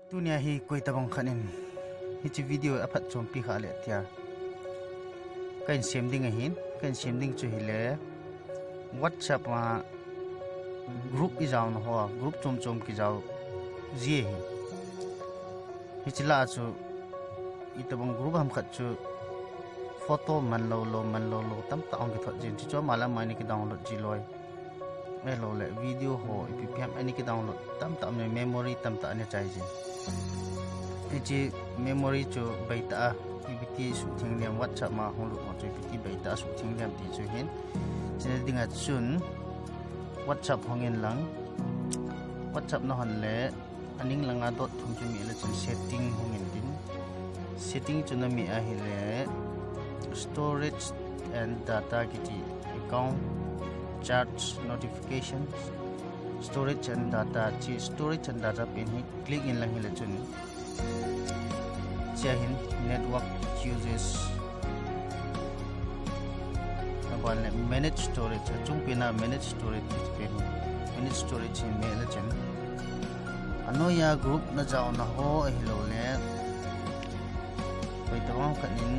Tunia hi koi tabang khanin hi video apat chompi kha le tia kain semding a hin kain semding chu hi le WhatsApp ma group i jaw na ho group chom ki jaw ji hi chila chu i tabang group ham khat chu photo man lo tam ta ong ki thot jin chi cho mala mai ni ki download ji loi ai lo le video ho ppm ani ki download tam ta me memory tam ta ne chai ji ichi memory chu baitah ppt su thingliam WhatsApp ma hong lu chu ppt baitah su thingliam ti chu hin chine dinga chun WhatsApp hongin lang WhatsApp no han le aning langa dot thum chu mi le chun setting hongin din setting chu na mi a hi le storage and data kiti account charts notifications storage and data chi storage and data pin hi click in lang hi le chun chahin network uses abal manage storage chung pina manage storage pin manage storage in mail chen anoya group na jaw na ho hello le oi tawang kanin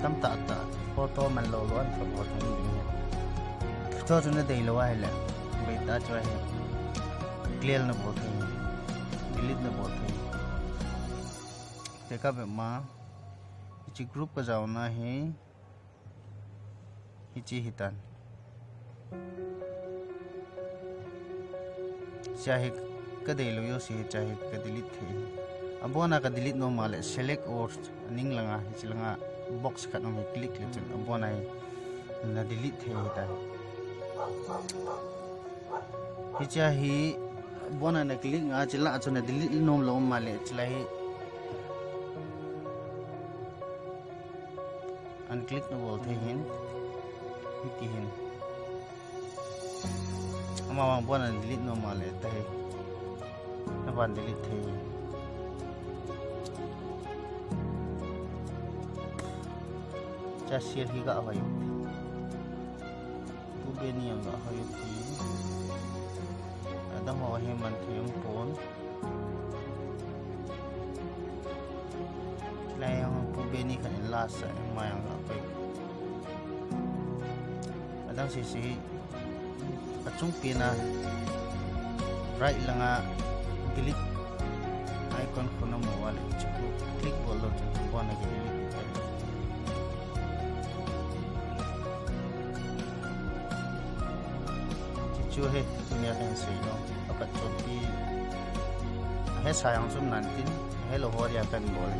tam ta ta photo man lo lon photo thung ni photo chuna dei lo wa hele baita chwa he clear na bo the delete na bo the teka be ma ichi group ka jaw na he ichi hitan chahe ka dei lo yo si chahe ka delete the abona ka delete no male select or ning langa hichilanga box khat no click le chun abona na delete the hitan hicha hi bona na click nga chila achuna delete nom lo male chila hi unclick no bol the hin ki hin ama wang bona delete no male ta hi na ban delete the cha share hi ga hoy tu be ni ang ga hoy ti ada ho he man thiam pon lai ang pu be ni kan last sa mai ang ga pe adang si achung pina right langa delete icon kono mo wala chiku click bolo chu bona gi delete chu he dunia kan sei no apat chopi he sayang sum nantin hello horia kan bol